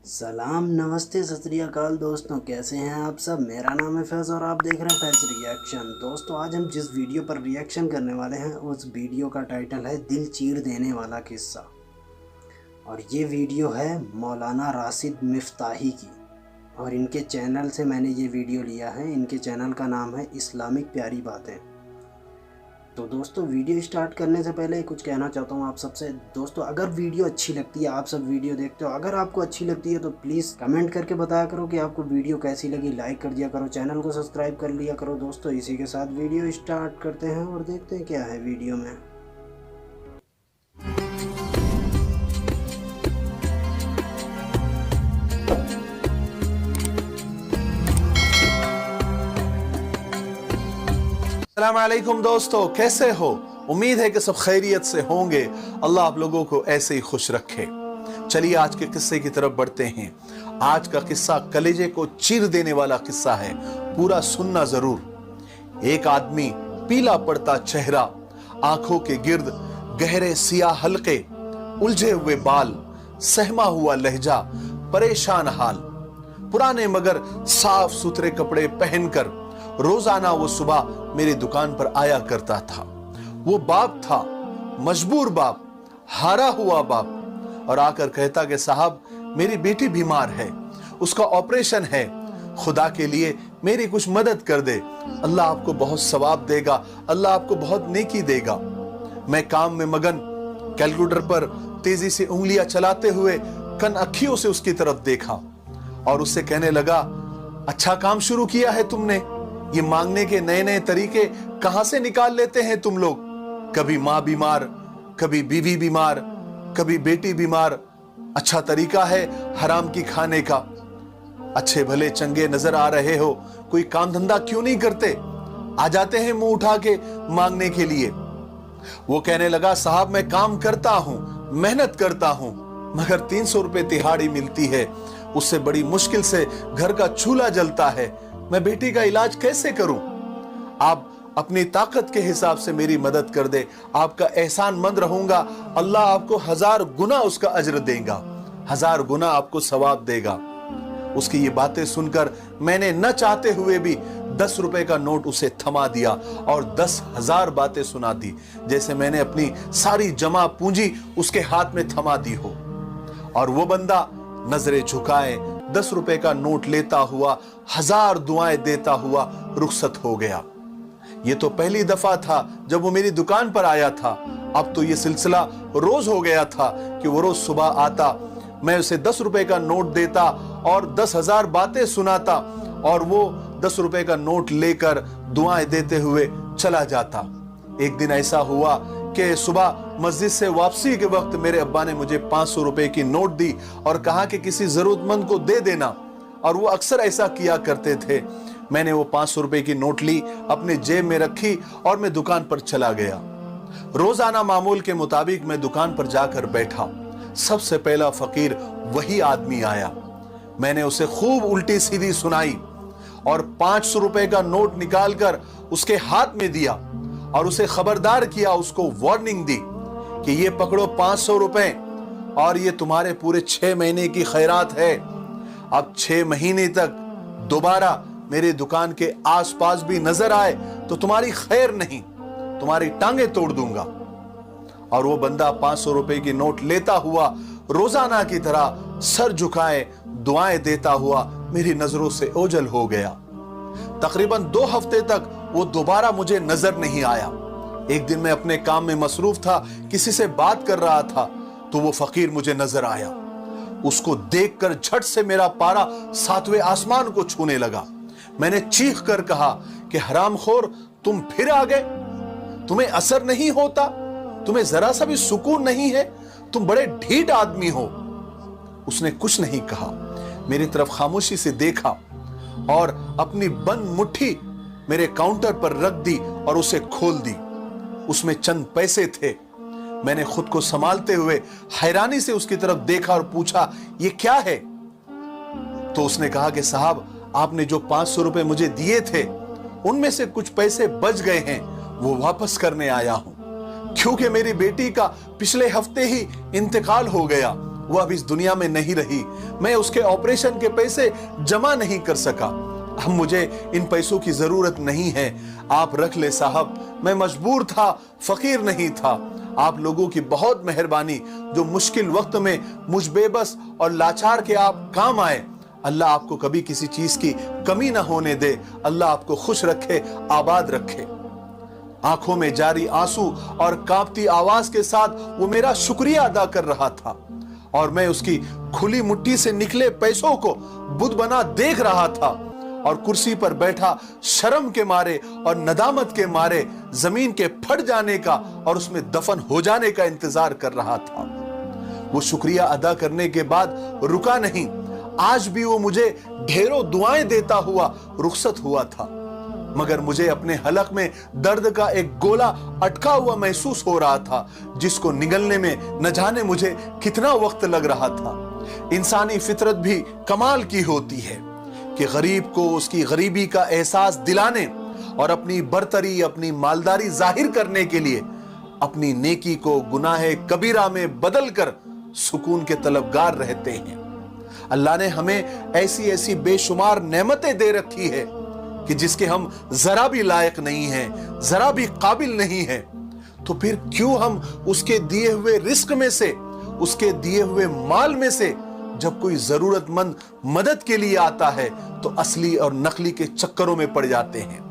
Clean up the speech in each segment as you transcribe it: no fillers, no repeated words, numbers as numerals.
सलाम नमस्ते सत श्री अकाल दोस्तों, कैसे हैं आप सब। मेरा नाम है फैज़ और आप देख रहे हैं फैज़ रिएक्शन। दोस्तों आज हम जिस वीडियो पर रिएक्शन करने वाले हैं उस वीडियो का टाइटल है दिल चीर देने वाला किस्सा। और ये वीडियो है मौलाना राशिद मिफ्ताही की और इनके चैनल से मैंने ये वीडियो लिया है। इनके चैनल का नाम है इस्लामिक प्यारी बातें। तो दोस्तों वीडियो स्टार्ट करने से पहले कुछ कहना चाहता हूँ आप सबसे। दोस्तों अगर वीडियो अच्छी लगती है, आप सब वीडियो देखते हो, अगर आपको अच्छी लगती है तो प्लीज़ कमेंट करके बताया करो कि आपको वीडियो कैसी लगी। लाइक कर दिया करो, चैनल को सब्सक्राइब कर लिया करो। दोस्तों इसी के साथ वीडियो स्टार्ट करते हैं और देखते हैं क्या है वीडियो में। अस्सलाम वालेकुम दोस्तों, कैसे हो? उम्मीद है कि सब खैरियत से होंगे। अल्लाह आप लोगों को ऐसे ही खुश रखे। चलिए आज के किस्से की तरफ बढ़ते हैं। आज का किस्सा कलेजे को चीर देने वाला किस्सा है, पूरा सुनना जरूर। एक आदमी, पीला पड़ता चेहरा, आंखों के गिर्द गहरे सियाह हल्के, उलझे हुए बाल, सहमा हुआ लहजा, परेशान हाल, पुराने मगर साफ सुथरे कपड़े पहनकर रोजाना वो सुबह मेरी दुकान पर आया करता था। वो बाप था, मजबूर बाप, हारा हुआ बाप, और आकर कहता कि साहब मेरी बेटी बीमार है, उसका ऑपरेशन है, खुदा के लिए मेरी कुछ मदद कर दे, अल्लाह आपको बहुत सवाब देगा, अल्लाह आपको बहुत नेकी देगा। मैं काम में मगन, कैलकुलेटर पर तेजी से उंगलियां चलाते हुए कन अखियों से उसकी तरफ देखा और उससे कहने लगा, अच्छा काम शुरू किया है तुमने। ये मांगने के नए नए तरीके कहां से निकाल लेते हैं तुम लोग। कभी मां बीमार, कभी बीवी बीमार, कभी बेटी बीमार। अच्छा तरीका है हराम की खाने का। अच्छे भले चंगे नजर आ रहे हो, कोई काम धंधा क्यों नहीं करते? आ जाते हैं मुंह उठा के मांगने के लिए। वो कहने लगा, साहब मैं काम करता हूं, मेहनत करता हूं, मगर 300 रुपए तिहाड़ी मिलती है, उससे बड़ी मुश्किल से घर का चूल्हा जलता है, मैं बेटी का इलाज कैसे करूं? आप अपनी ताकत के हिसाब से मेरी मदद कर दे, आपका एहसानमंद रहूंगा, अल्लाह आपको 1000 गुना उसका अज्र देगा, 1000 गुना आपको सवाब देगा। उसकी ये बातें सुनकर मैंने न चाहते हुए भी 10 रुपए का नोट उसे थमा दिया और 10,000 बातें सुना दी, जैसे मैंने अपनी सारी जमा पूंजी उसके हाथ में थमा दी हो। और वो बंदा नजरें झुकाए 10 रुपए का नोट लेता हुआ 1000 दुआएं देता हुआ रुखसत हो गया। ये तो पहली दफा था जब वो मेरी दुकान पर आया था। अब तो ये सिलसिला रोज हो गया था कि वो रोज सुबह आता, मैं उसे 10 रुपए का नोट देता और 10,000 बातें सुनाता और वो 10 रुपए का नोट लेकर दुआएं देते हुए चला जाता। एक दिन ऐसा हुआ कि सुबह मस्जिद से वापसी के वक्त मेरे अब्बा ने मुझे 500 रुपए की नोट दी और कहा कि किसी जरूरतमंद को दे देना, और वो अक्सर ऐसा किया करते थे। मैंने वो 500 रुपए की नोट ली, अपने जेब में रखी और मैं दुकान पर चला गया। रोजाना मामूल के मुताबिक मैं दुकान पर जाकर बैठा। सबसे पहला फकीर वही आदमी आया। मैंने उसे खूब उल्टी सीधी सुनाई और 500 रुपए का नोट निकालकर उसके हाथ में दिया और उसे खबरदार किया, उसको वार्निंग दी कि ये पकड़ो 500 रुपए और ये तुम्हारे पूरे 6 महीने की खैरात है। अब 6 महीने तक दोबारा मेरी दुकान के आसपास भी नजर आए तो तुम्हारी खैर नहीं, तुम्हारी टांगे तोड़ दूंगा। और वो बंदा 500 रुपए की नोट लेता हुआ रोजाना की तरह सर झुकाए दुआएं देता हुआ मेरी नजरों से ओझल हो गया। तकरीबन 2 हफ्ते तक वो दोबारा मुझे नजर नहीं आया। एक दिन मैं अपने काम में मसरूफ था, किसी से बात कर रहा था तो वो फकीर मुझे नजर आया। उसको देखकर झट से मेरा पारा 7वें आसमान को छूने लगा। मैंने चीख कर कहा कि हरामखोर, तुम फिर आ गए? तुम्हें असर नहीं होता? तुम्हें जरा सा भी सुकून नहीं है? तुम बड़े ढीठ आदमी हो। उसने कुछ नहीं कहा, मेरी तरफ खामोशी से देखा और अपनी बंद मुट्ठी मेरे काउंटर पर रख दी और उसे खोल दी। उसमें चंद पैसे थे। मैंने खुद को संभालते हुए हैरानी से उसकी तरफ देखा और पूछा, ये क्या है? तो उसने कहा कि साहब आपने जो 500 रुपए मुझे दिए थे उनमें से कुछ पैसे बच गए हैं, वो वापस करने आया हूं, क्योंकि मेरी बेटी का पिछले हफ्ते ही इंतकाल हो गया वो अब इस दुनिया में नहीं रही, मैं उसके ऑपरेशन के पैसे जमा नहीं कर सका। अब मुझे इन पैसों की जरूरत नहीं है, आप रख ले साहब, मैं मजबूर था, फकीर नहीं था। आप लोगों की बहुत मेहरबानी जो मुश्किल वक्त में मुझ बेबस और लाचार के आप काम आए। अल्लाह आपको कभी किसी चीज की कमी ना होने दे, अल्लाह आपको खुश रखे, आबाद रखे। आंखों में जारी आंसू और कांपती आवाज के साथ वो मेरा शुक्रिया अदा कर रहा था और मैं उसकी खुली मुट्ठी से निकले पैसों को बुत बना देख रहा था और कुर्सी पर बैठा शर्म के मारे और नदामत के मारे जमीन के फट जाने का और उसमें दफन हो जाने का इंतजार कर रहा था। वो शुक्रिया अदा करने के बाद रुका नहीं, आज भी वो मुझे ढेरों दुआएं देता हुआ रुखसत हुआ था, मगर मुझे अपने हलक में दर्द का एक गोला अटका हुआ महसूस हो रहा था, जिसको निगलने में न जाने मुझे कितना वक्त लग रहा था। इंसानी फितरत भी कमाल की होती है कि गरीब को उसकी गरीबी का एहसास दिलाने और अपनी बरतरी, अपनी मालदारी जाहिर करने के लिए अपनी नेकी को गुनाह कबीरा में बदल कर सुकून के तलबगार रहते हैं। अल्लाह ने हमें ऐसी ऐसी बेशुमार नेमतें दे रखी है कि जिसके हम जरा भी लायक नहीं हैं, जरा भी काबिल नहीं हैं, तो फिर क्यों हम उसके दिए हुए रिस्क में से, उसके दिए हुए माल में से जब कोई जरूरतमंद मदद के लिए आता है तो असली और नकली के चक्करों में पड़ जाते हैं।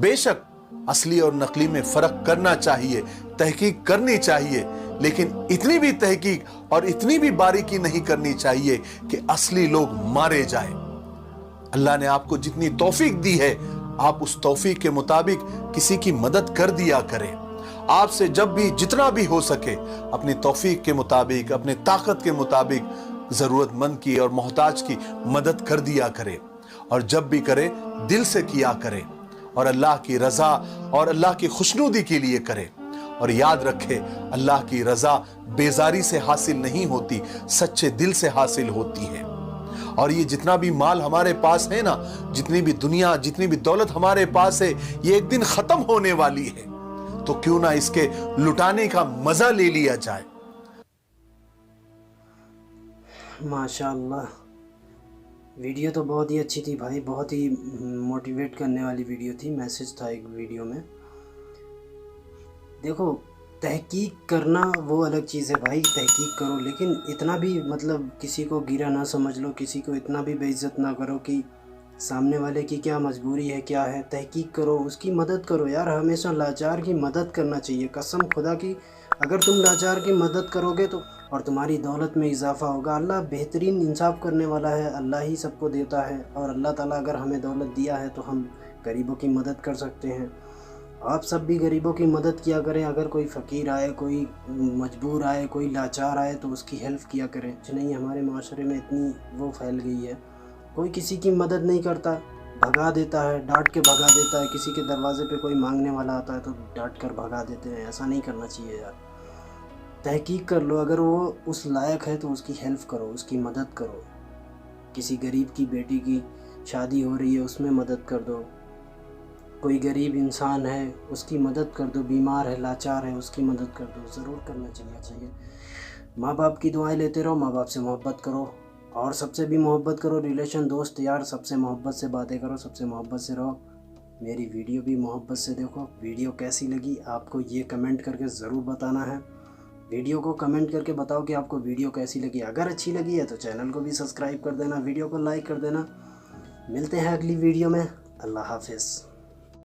बेशक असली और नकली में फर्क करना चाहिए, तहकीक करनी चाहिए, लेकिन इतनी भी तहकीक और इतनी भी बारीकी नहीं करनी चाहिए कि असली लोग मारे जाएं। अल्लाह ने आपको जितनी तौफीक दी है, आप उस तौफीक के मुताबिक किसी की मदद कर दिया करें। आपसे जब भी जितना भी हो सके अपनी तौफीक के मुताबिक, अपने ताकत के मुताबिक जरूरतमंद की और मोहताज की मदद कर दिया करें, और जब भी करें दिल से किया करें और अल्लाह की रजा और अल्लाह की खुशनुदी के लिए करें। और याद रखें, अल्लाह की रजा बेजारी से हासिल नहीं होती, सच्चे दिल से हासिल होती है। और ये जितना भी माल हमारे पास है ना, जितनी भी दुनिया, जितनी भी दौलत हमारे पास है, ये एक दिन खत्म होने वाली है, तो क्यों ना इसके लुटाने का मजा ले लिया जाए। माशाअल्लाह, वीडियो तो बहुत ही अच्छी थी भाई, बहुत ही मोटिवेट करने वाली वीडियो थी, मैसेज था एक वीडियो में। देखो, तहकीक करना वो अलग चीज़ है भाई, तहकीक करो, लेकिन इतना भी मतलब किसी को गिरा ना समझ लो, किसी को इतना भी बेइज्जत ना करो कि सामने वाले की क्या मजबूरी है, क्या है। तहकीक करो, उसकी मदद करो यार, हमेशा लाचार की मदद करना चाहिए। कसम खुदा की, अगर तुम लाचार की मदद करोगे तो और तुम्हारी दौलत में इजाफा होगा। अल्लाह बेहतरीन इंसाफ करने वाला है, अल्लाह ही सबको देता है, और अल्लाह ताला अगर हमें दौलत दिया है तो हम गरीबों की मदद कर सकते हैं। आप सब भी गरीबों की मदद किया करें। अगर कोई फ़कीर आए, कोई मजबूर आए, कोई लाचार आए तो उसकी हेल्प किया करें। नहीं, हमारे माशरे में इतनी वो फैल गई है, कोई किसी की मदद नहीं करता, भगा देता है, डांट के भगा देता है। किसी के दरवाजे पे कोई मांगने वाला आता है तो डांट कर भगा देते हैं। ऐसा नहीं करना चाहिए यार। तहकीक कर लो, अगर वो उस लायक है तो उसकी हेल्प करो, उसकी मदद करो। किसी गरीब की बेटी की शादी हो रही है, उसमें मदद कर दो। कोई गरीब इंसान है, उसकी मदद कर दो। बीमार है, लाचार है, उसकी मदद कर दो। ज़रूर करना चाहिए। माँ बाप की दुआएं लेते रहो, माँ बाप से मोहब्बत करो, और सबसे भी मोहब्बत करो। रिलेशन, दोस्त यार, सबसे मोहब्बत से बातें करो, सबसे मोहब्बत से रहो। मेरी वीडियो भी मोहब्बत से देखो। वीडियो कैसी लगी आपको ये कमेंट करके ज़रूर बताना है। वीडियो को कमेंट करके बताओ कि आपको वीडियो कैसी लगी। अगर अच्छी लगी है तो चैनल को भी सब्सक्राइब कर देना, वीडियो को लाइक कर देना। मिलते हैं अगली वीडियो में। अल्लाह हाफिज़।